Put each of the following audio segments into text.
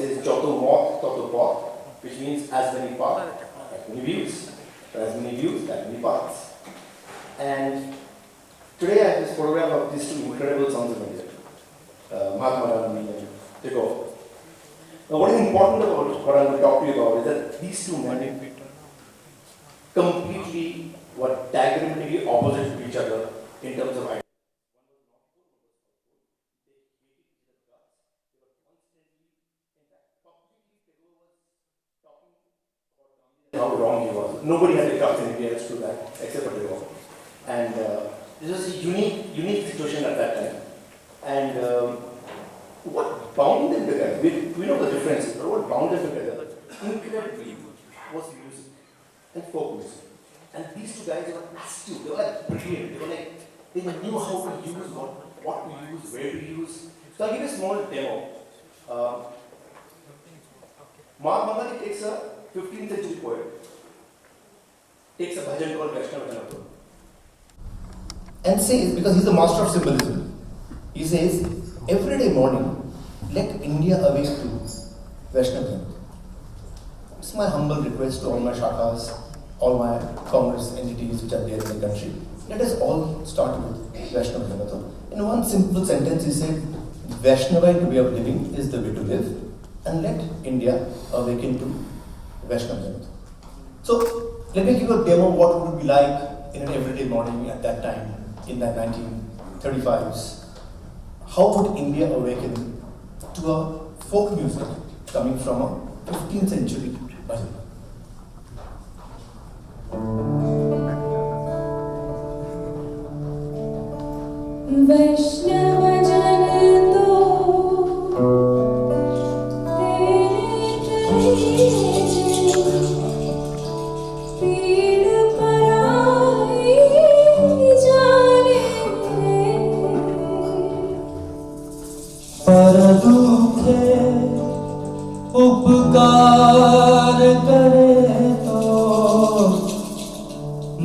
says Joto Moth, Toto Pot, which means as many paths, as many views. As many views, as many paths. And today I have this photograph of these two incredible sons of India, Mahatma Gandhi and Tagore. Now what is important about what I'm going to talk to you about is that these two men completely were diagrammically opposite to each other in terms of ideas. How wrong he was. Nobody had a guts in India to do that, except for Tagore. And this was a unique situation at that time. And what bound them together, we know the differences, but what bound them together, incredibly, was music and folk music. And these two guys were astute, they were like brilliant, they knew how to use, what to use, where to use. So I'll give you a small demo. Mahatma Gandhi takes a 15th century poet, takes a bhajan called Vaishnava and says, because he's the master of symbolism, he says, every day morning, let India awake to Vaishnava. It's my humble request to all my shakas, all my Congress entities which are there in the country. Let us all start with Vaishnava. In one simple sentence, he said, Vaishnavite way of living is the way to live, and let India awaken to Vaishnava. So, let me give a demo of what it would be like in an everyday morning at that time, in the 1935s. How would India awaken to a folk music coming from a 15th century bhajan? Vaishnava Jan उपकार करे तो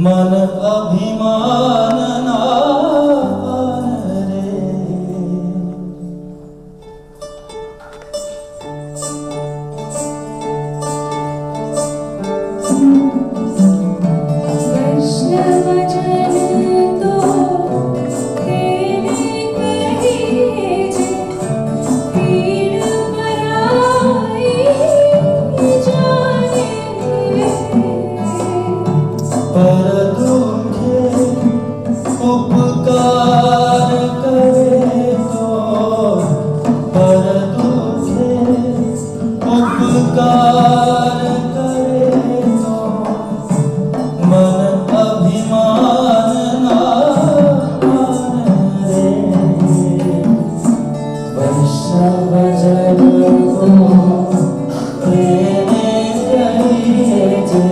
मन अभिमान ना रे Vaishnava Jan to तेरे कहे जे पीड़ पराई जाने पर दुखे उपकार करे तो पर दुखे उपकार करे तो मन अभिमान ना रे वैष्णव जन को तेरे कहिए जे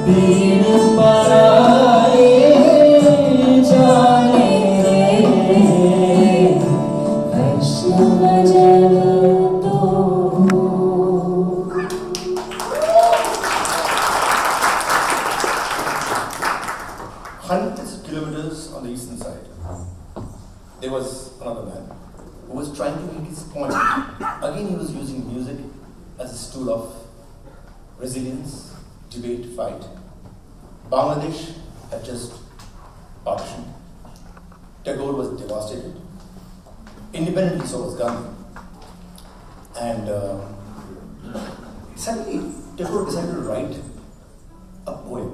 पीड़ पराई जाने रे Vaishnava Jan to 100 kilometers on the eastern side, there was another man who was trying to make his point. Again, he was using music as a tool of resilience, debate, fight. Bangladesh had just partitioned. Tagore was devastated. Independently, so was Gandhi. And suddenly, Tagore decided to write a poem.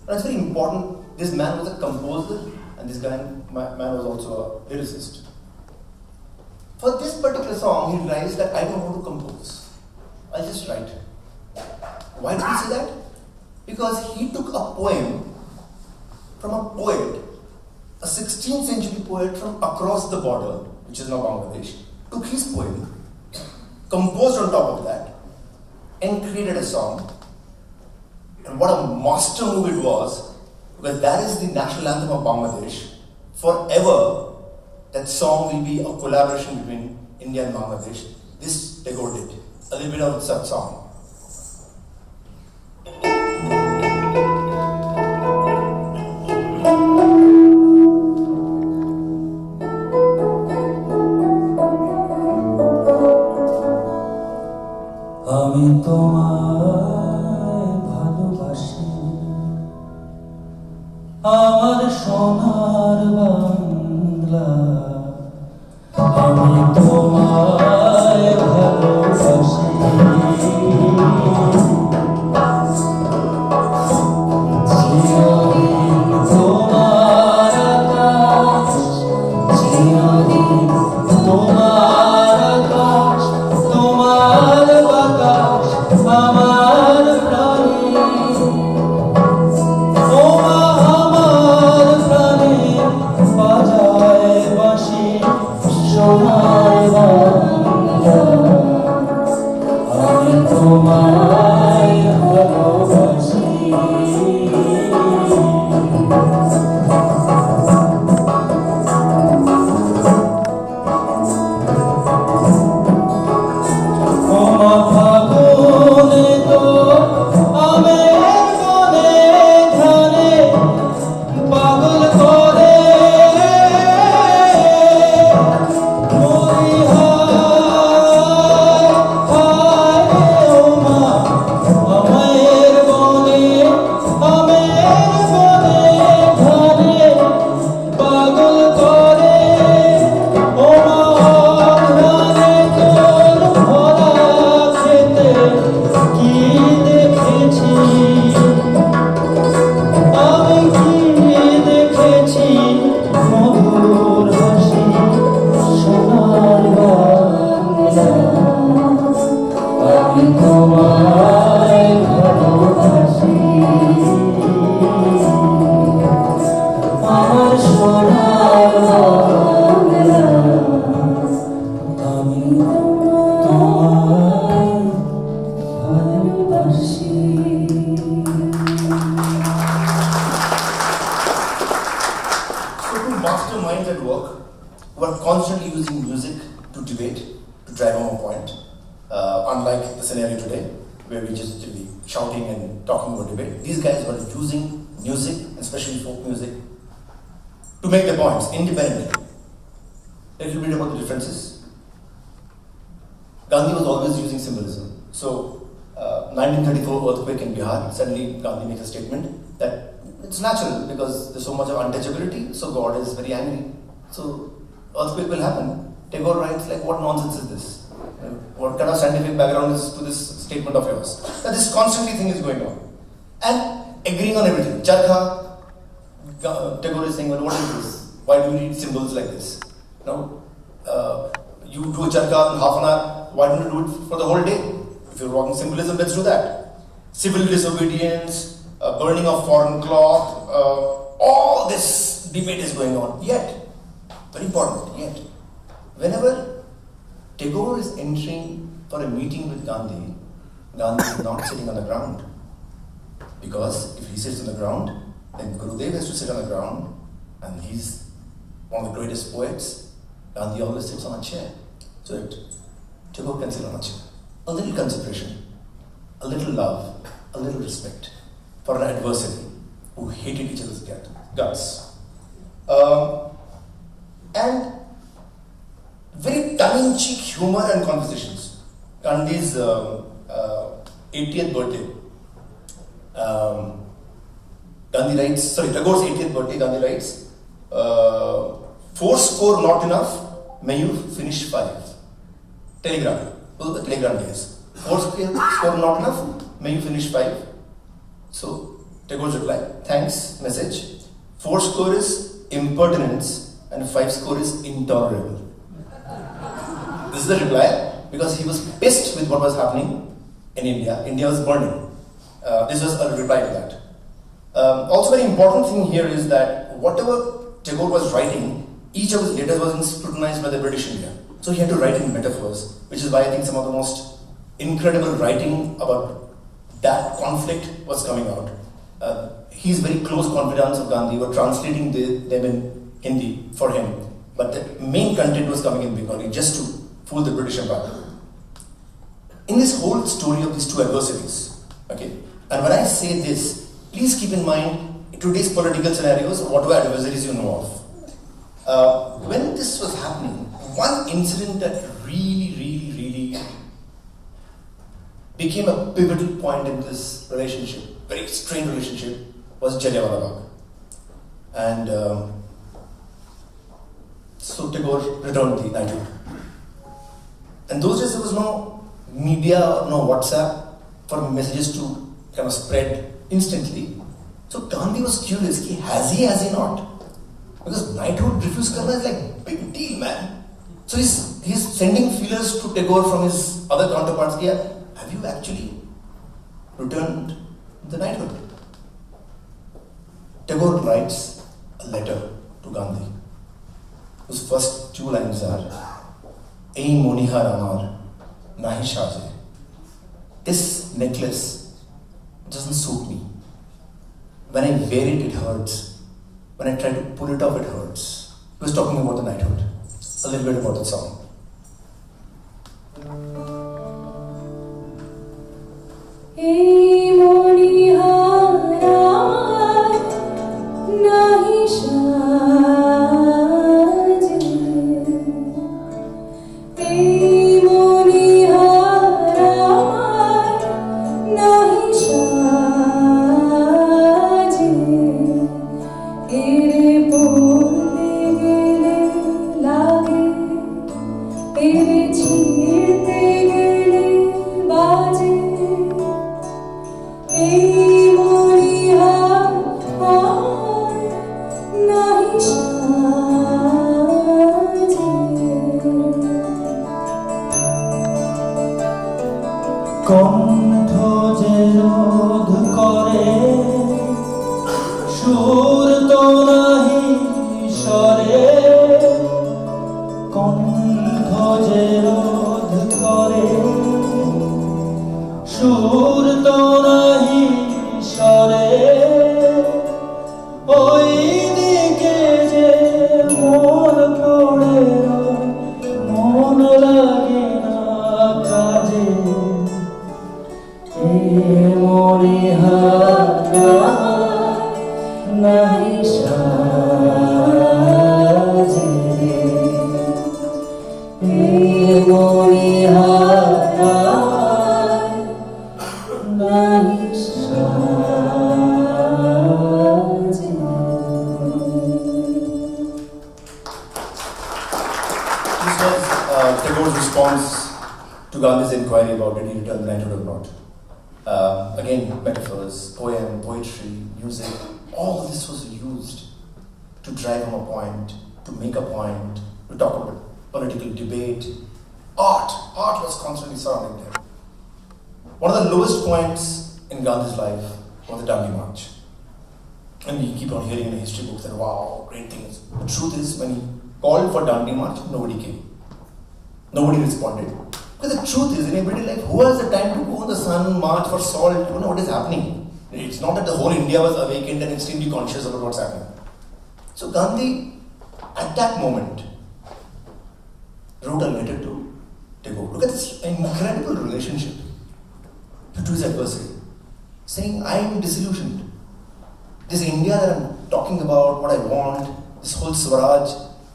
And it's very important. This man was a composer, and this man was also a lyricist. For this particular song, he realized that I don't want to compose. I'll just write. Why did he say that? Because he took a poem from a poet, a 16th century poet from across the border, which is now Bangladesh, took his poem, composed on top of that, and created a song. And what a master move it was, because that is the national anthem of Bangladesh. Forever, that song will be a collaboration between India and Bangladesh. This Tagore did. A little bit of such song. আমি তোমায় ভালোবাসি আমার সোনার বাংলা আমি তোমায় ভালোবাসি চিরদিন তোমার আকাশ চিরদিন তোমার আকাশ তোমার বাতাস আমার প্রাণে ও আমার প্রাণে বাজায় বাঁশি সোনার বাংলা আমি তোমায় ভালোবাসি ওমা ফাগুনে তো আমের বনে ঘ্রাণে পাগল করে মরি হায় হায় ওমা আমের বনে ঘ্রাণে পাগল করে ওমা ঘ্রাণে তোর ভরা খেতে কি দেখেছি আমি কি দেখেছি মধুর হাসি সোনার বাংলা আমি তোমায় ভালোবাসি আমার সোনার বাংলা আমি তোমায় ভালোবাসি So to master minds at work who are constantly using music to debate, to drive home a point, unlike the scenario today where we just be shouting and talking about debate, these guys were using music, especially folk music, to make their points independently. A little bit about the differences. Gandhi was always using symbolism. So, 1934 earthquake in Bihar, suddenly Gandhi makes a statement that it's natural because there's so much of untouchability, so God is very angry. So, earthquake will happen. Tagore writes like, what nonsense is this? What kind of scientific background is to this statement of yours? That this constantly thing is going on. And agreeing on everything. Charkha, Tagore is saying, well, what is this? Why do we need symbols like this? You do a charkha in half an hour, why don't you do it for the whole day? If you're walking symbolism, let's do that. Civil disobedience, burning of foreign cloth, all this debate is going on. Yet, very important, yet, whenever Tagore is entering for a meeting with Gandhi, Gandhi is not sitting on the ground. Because if he sits on the ground, then Gurudev has to sit on the ground, and he's one of the greatest poets. Gandhi always sits on a chair. So that Tagore can sit on a chair. A little consideration, a little love, a little respect for an adversary who hated each other's guts. And very tongue-in-cheek humor and conversations. Gandhi's 80th birthday. Tagore's 80th birthday, Gandhi writes, 4 score not enough, may you finish 5. Telegram, those are the telegram days. 4 score not enough, may you finish 5. So, Tagore's reply, thanks, message. 4 score is impertinence and 5 score is intolerable. This is the reply because he was pissed with what was happening in India. India was burning. This was a reply to that. Also, very important thing here is that whatever Tagore was writing, each of his letters was scrutinized by the British India. So he had to write in metaphors, which is why I think some of the most incredible writing about that conflict was coming out. He's very close confidants of Gandhi were translating them in Hindi for him, but the main content was coming in Bengali just to fool the British Empire. In this whole story of these two adversaries, okay, and when I say this, please keep in mind today's political scenarios, whatever adversaries you know of. When this was happening, one incident that really became a pivotal point in this relationship, very strained relationship, was Jallianwala Bagh. And so Tagore returned the knighthood. And those days there was no media, no WhatsApp for messages to kind of spread instantly. So Gandhi was curious, has he not? Because knighthood refuse karna is like big deal, man. So he's sending feelers to Tagore from his other counterparts. Yeah, have you actually returned the knighthood? Tagore writes a letter to Gandhi, whose first two lines are, "Ei monihar amar, nahi shaje." This necklace doesn't suit me. When I wear it, it hurts. When I try to pull it off, it hurts. He was talking about the knighthood. A little bit about the song. Ei monihara nahi shaje, ei monihara nahi shaje, ere porte gele lage, ere chhirte gele baje. কণ্ঠ যে রোধ করে সুর তো নাহি স্বরে, কণ্ঠ যে রোধ করে সুর তো নাহি স্বরে, ওই দিকে যে মন পড়ে রয়, মন লাগে না কাজে। এ মরিহারা নাহি সাজে, এ মরিহারা নাহি সাজে। This was Tagore's response to Gandhi's inquiry about did he return the knighthood or not. Again, metaphors, poem, poetry, music, all this was used to drive home a point, to make a point, to talk about political debate. Art was constantly surrounding him. One of the lowest points in Gandhi's life was the Dandi March. And we keep on hearing in the history books that, wow, great things. The truth is, when he called for Dandi March, nobody came. Nobody responded. Because the truth is, in everyday life, who has the time to go in the sun, march for salt? You know what is happening. It's not that the whole India was awakened and extremely conscious about what's happening. So Gandhi, at that moment, wrote a letter to Tagore. Look at this incredible relationship to his adversary, saying, I am disillusioned. This India that I'm talking about, what I want, this whole Swaraj,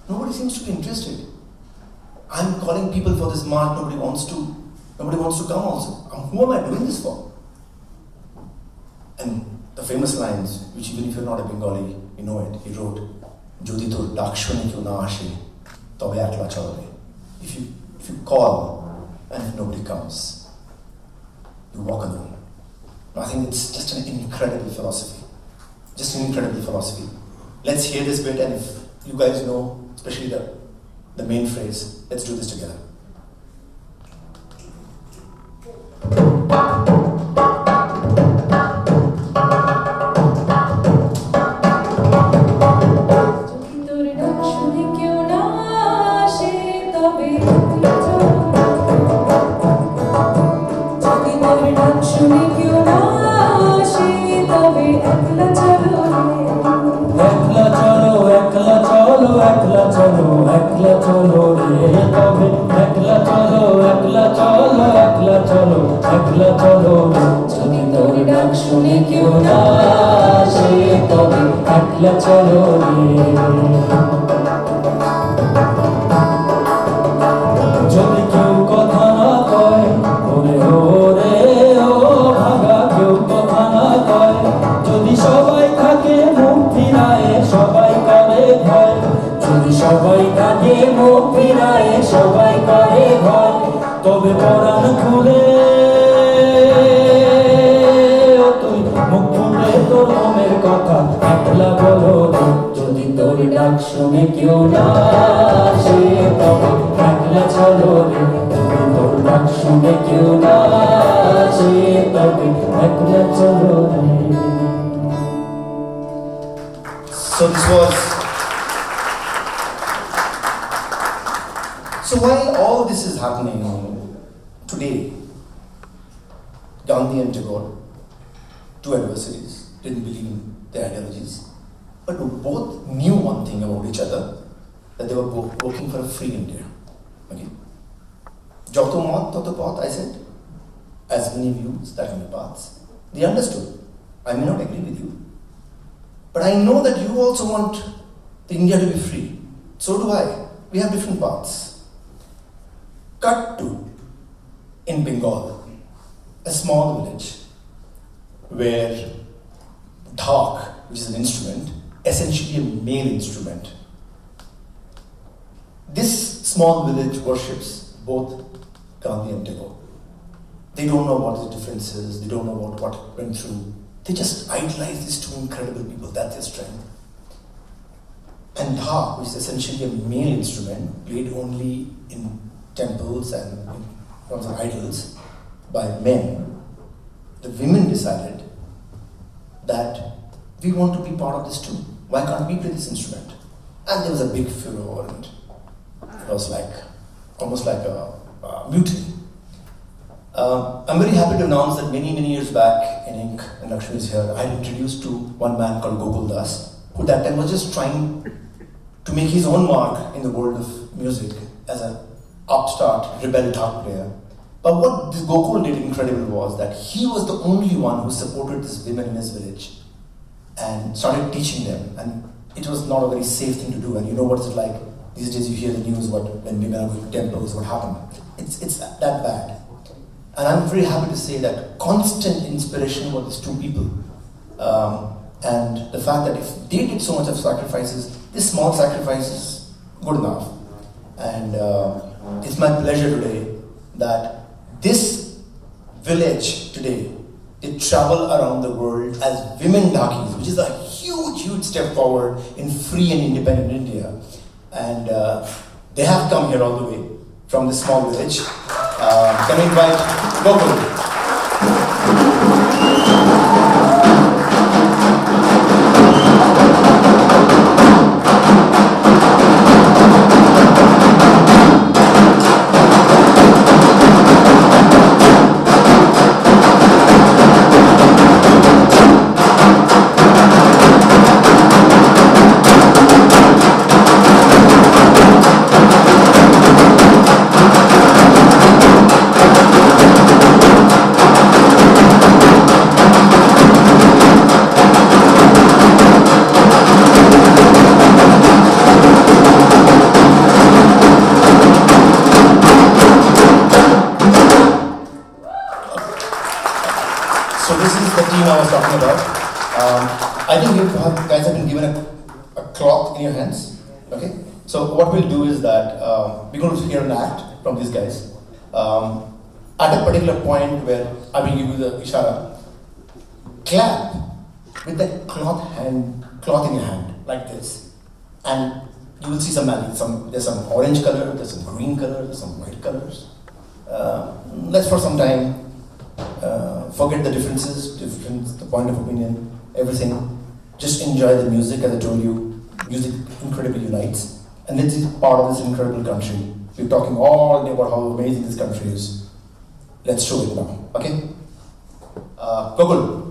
nobody seems to be interested. I'm calling people for this march, nobody wants to come also. Who am I doing this for? And the famous lines, which even if you're not a Bengali, you know it, he wrote, Jodi tor dakshoni kyo na ashe, tobe ekla chalobe. If you call and if nobody comes, you walk alone. I think it's just an incredible philosophy. Just an incredible philosophy. Let's hear this bit, and if you guys know, especially the main phrase, let's do this together. একলা চলো রে তবে একলা চলো একলা চলো একলা চলো একলা চলো যদি তোর ডাক শুনে কেউ না আসে তবে একলা চলো রে যদি কেউ কথা না কয় ওরে ওরে একলা চলো রে যদি তোর ডাক শুনে কেউ না আসে তবে একলা চলো রে যদি তোর ডাক শুনে কেউ না আসে তবে একলা চলো রে। So this was. So while all this is happening today, Gandhi and Tagore, two adversaries, didn't believe in their ideologies, but both knew one thing about each other, that they were both working for a free India. Okay? Joto mat, toto path, I said, as many views, that many paths. They understood. I may not agree with you, but I know that you also want India to be free. So do I. We have different paths. Cut to, in Bengal, a small village where dhak, which is an instrument, essentially a male instrument. This small village worships both Gandhi and Tagore. They don't know what the difference is, they don't know what went through. They just idolize these two incredible people, that's their strength. And dhak, which is essentially a male instrument, played only in temples and in terms of idols by men, the women decided that we want to be part of this too. Why can't we play this instrument? And there was a big furor, and it was like almost like a mutiny. I'm very happy to announce that many years back in Ink, and Lakshmi is here, I was introduced to one man called Gokul Das, who that time was just trying to make his own mark in the world of music as an upstart rebel dhak player. But what this Gokul did incredible was that he was the only one who supported these women in his village and started teaching them. And it was not a very safe thing to do. And you know what it's like these days. You hear the news when women are going to temples, what happened. It's that bad. And I'm very happy to say that constant inspiration were these two people. And the fact that if they did so much of sacrifices, this small sacrifice is good enough. And it's my pleasure today that this village today, they travel around the world as women dhakis, which is a huge step forward in free and independent India. And they have come here all the way from this small village. Can I invite Gokul? I think you guys have been given a cloth in your hands. Okay? So what we'll do is that we're going to hear an act from these guys. At a particular point where I will give you the ishara, clap with that cloth in your hand, like this. And you will see some magic. There's some orange color, there's some green color, there's some white colors. Let's for some time forget the differences, the point of opinion, everything. Just enjoy the music. As I told you, music incredibly unites. And this is part of this incredible country. We're talking all day about how amazing this country is. Let's show it now, okay? Gokul.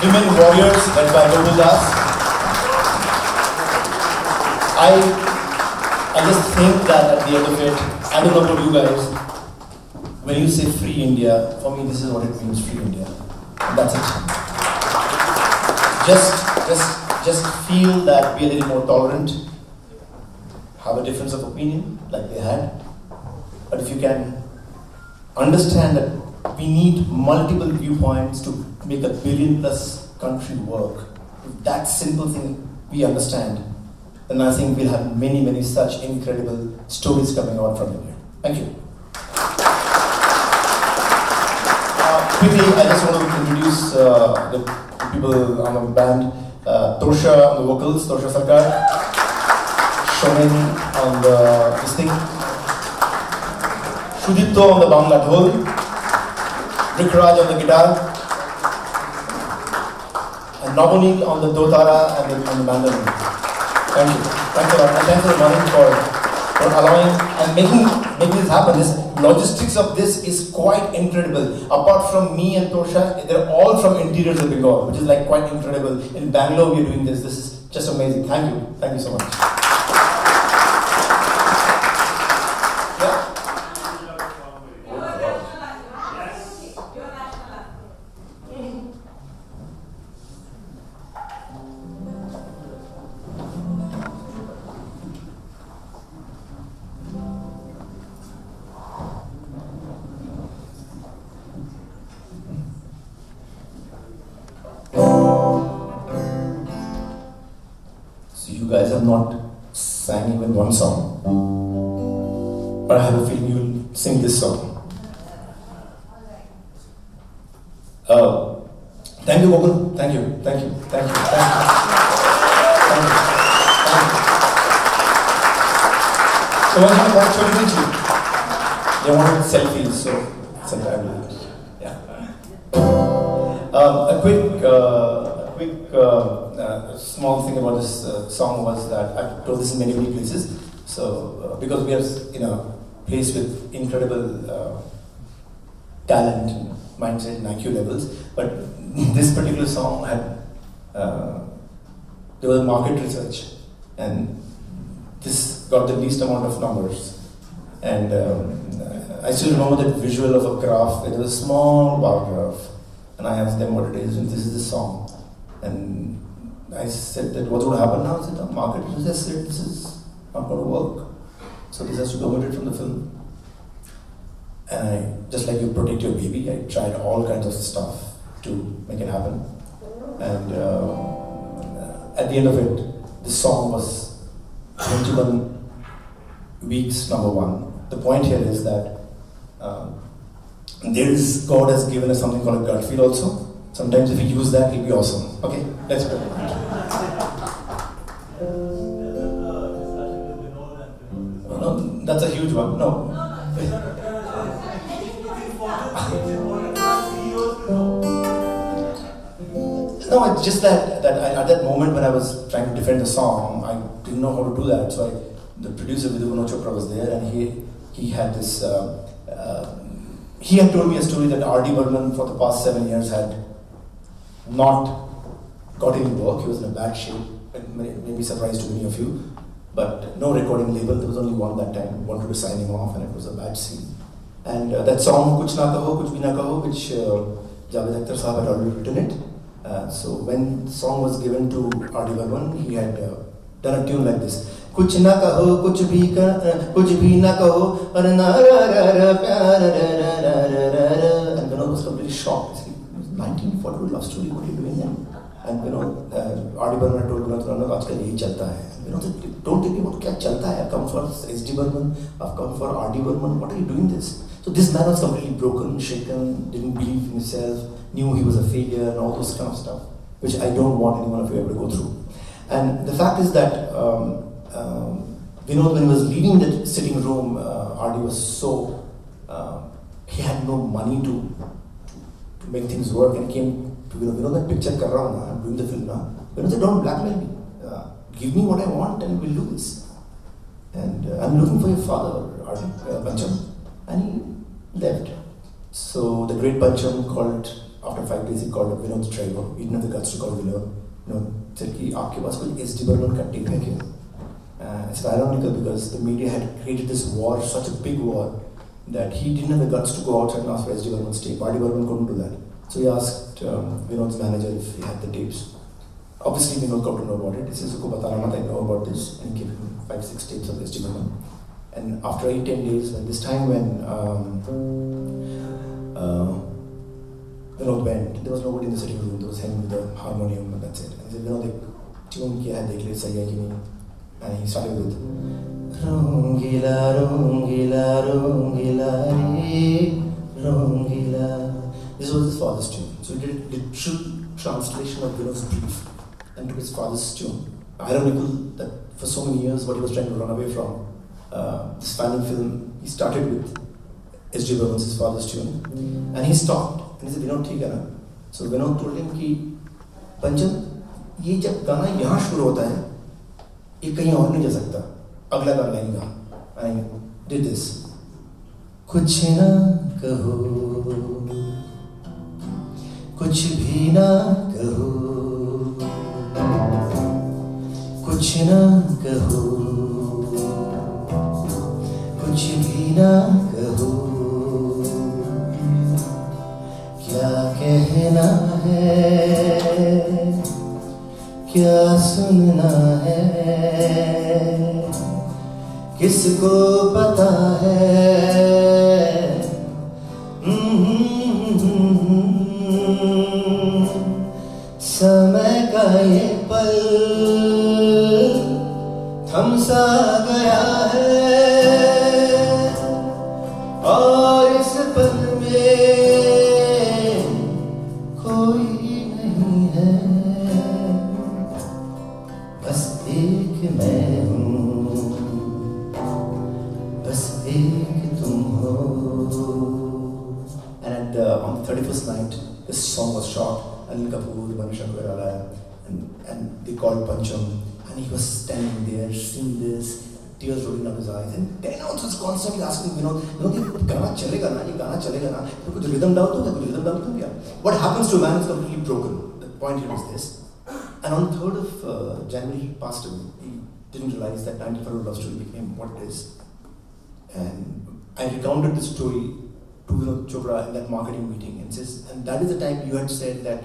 Women Warriors, led by Gopal Das. I just think that at the end of it, I don't know about you guys, when you say free India, for me this is what it means, free India. And that's it. Just feel that we're a little more tolerant, have a difference of opinion like they had. But if you can understand that we need multiple viewpoints to make a billion-plus country work, if that simple thing we understand, then I think we'll have many, many such incredible stories coming out from India. Thank you. Quickly, I just want to introduce the people on the band. Tosha on the vocals, Tosha Sarkar. Shomen on the this thing. Shudito on the bangla dhol. Rikraj on the guitar. And Navani on the dotara and the mandolin. Thank you. Thanks a lot. And thanks everyone for allowing and making this happen. This logistics of this is quite incredible. Apart from me and Tosha, they're all from interiors of Bengal, which is like quite incredible. In Bangalore, we're doing this. This is just amazing. Thank you. Thank you so much. You guys have not sang even one song, but I have a feeling you'll sing this song. Thank you, Gopal. Thank you. Thank you. Thank you. Thank you. Thank you. Thank you. So when you want to they wanted selfies, so sometimes, yeah. A quick small thing about this song was that I've told this in many places. So because we are in a place with incredible talent, and mindset, and IQ levels, but this particular song had there was market research, and this got the least amount of numbers. And I still remember that visual of a graph. It was a small bar graph, and I asked them what it is, and this is the song. And I said that what's going to happen now? I said the market research said this is not going to work, so this has to be omitted from the film. And I, just like you protect your baby, I tried all kinds of stuff to make it happen. And at the end of it, the song was 21 weeks #1. The point here is that God has given us something called a gut feel also. Sometimes if we use that, it'll be awesome. Okay, let's go. No, that's a huge one. No. No, it's just that at that moment when I was trying to defend the song, I didn't know how to do that. So the producer Vidhu Chopra was there, and he had this. He had told me a story that RD Burman for the past 7 years had not got any work. He was in a bad shape. It may be a surprise to many of you, but no recording label. There was only one that time. Wanted to sign him off, and it was a bad scene. And that song "Kuch Na Kaho, Kuch Bhi Na Kaho," which Javed Akhtar Sahab had already written it. So when the song was given to RD Burman, he had done a tune like this. Kuch na kaho, kuch bhi na kaho, na ra ra ra pyar ra ra ra ra ra. And Vinod was completely shocked. 1942 love story, what are you doing? And Vinod, RD Burman told Vinod, आजकल यही चलता है. Vinod said, don't think about क्या चलता है. I've come for SD Burman, I've come for RD Burman. What are you doing this? So this man was completely broken, shaken, didn't believe in himself, knew he was a failure, and all those kind of stuff, which I don't want any one of you ever to go through. And the fact is that Vinod, when he was leaving the sitting room, RD was so he had no money to make things work, and came to Vinod, that picture kar raha hu na, I'm doing the film now. Vinod said, don't blackmail me. Give me what I want, and we'll do this. And I'm looking for your father, RD Pancham, and he left. So the great Pancham called after 5 days he called up Vinod's driver. He didn't have the guts to call Vinod. Vinod said कि आपके पास कोई RD Burman का tape है क्या? It's ironical because the media had created this war, such a big war, that he didn't have the guts to go outside and ask for RD Burman's tape. RD Burman couldn't do that. So he asked Vinod's manager if he had the tapes. Obviously Vinod got to know about it. He says, "Uko batana mat, I know about this," and he gave him 5-6 tapes of RD Burman. And after 8-10 days, when this time when Vinod went, there was nobody in the sitting room. There was him with the harmonium, and that's it. And he said, "Vinod, एक tune किया है, देख ले सही है कि नहीं." And he started with Rongila, Rongila, Rongila, re, Rongila. This was his father's tune. So he did a literal translation of Vinod's brief and took his father's tune. Ironical that for so many years what he was trying to run away from, this final film, he started with RD Burman's, his father's tune, and he stopped. And he said, "Vinod, ठीक है ना?" So Vinod told him कि पंचम, ये जब गाना यहाँ शुरू होता है, ये कहीं और नहीं जा सकता, अगला गाना गाएगा. I did this. कुछ ना कहो, कुछ भी ना कहो, कुछ ना कहो, कुछ भी ना कहो, क्या कहना है, क्या सुनना है, किसको पता है. समय का ये पल थम सा गया है और इस पल में कोई नहीं है, बस एक मैं हूँ, बस एक तुम हो. And on the 31st night, this song was shot. Anil Kapoor, Manisha, and they called Pancham, and he was standing there, seeing this, tears rolling down his eyes, and Dennis was constantly asking, Vinod, ये गाना चलेगा ना, ये गाना चलेगा ना, तो कुछ rhythm down तो क्या, कुछ rhythm down तो क्या? What happens to a man is completely broken. The point here is this. And on the 3rd of January, he passed away. He didn't realize that 95 Love Story became what it is. And I recounted this story to Vinod Chopra in that marketing meeting, and that is the time you had said that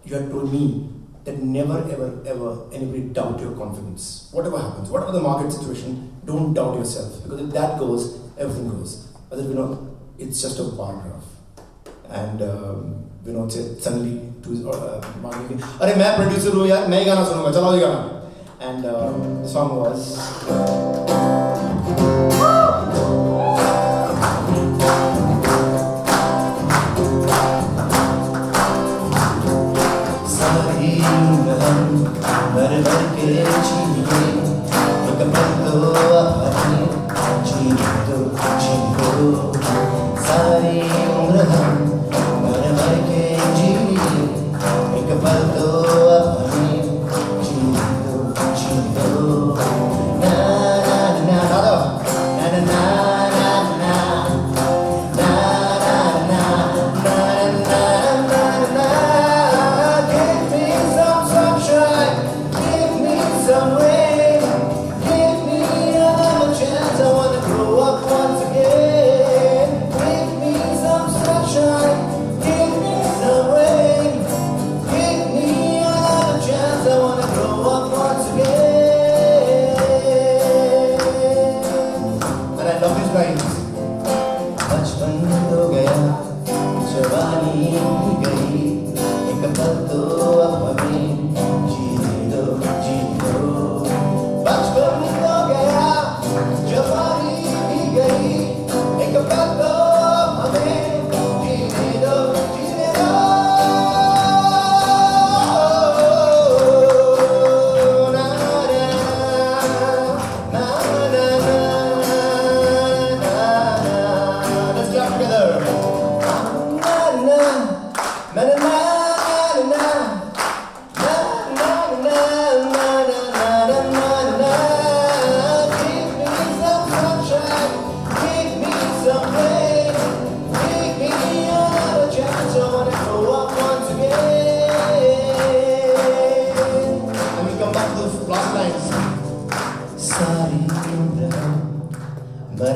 you had told me that never ever ever anybody doubt your confidence. Whatever happens, whatever the market situation, don't doubt yourself, because if that goes, everything goes. But Vinod, it's just a bar graph. And Vinod said suddenly to his marketing, "अरे मैं producer हूँ यार, मैं ही गाना सुनूँगा, चलाओ ये गाना." And the song was. भर भर के जीने, एक पल तो अपने जीने दो, सारी उम्र हम भर भर के जीने, एक पल तो अपने जीने दो. ना ना ना ना ना ना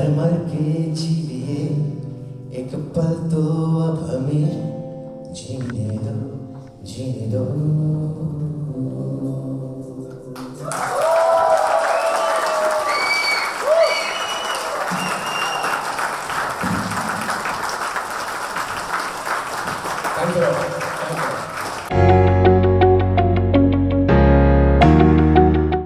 मर मर के जी लिए एक पल तो अब हमें जीने दो, जीने दो. Thank you.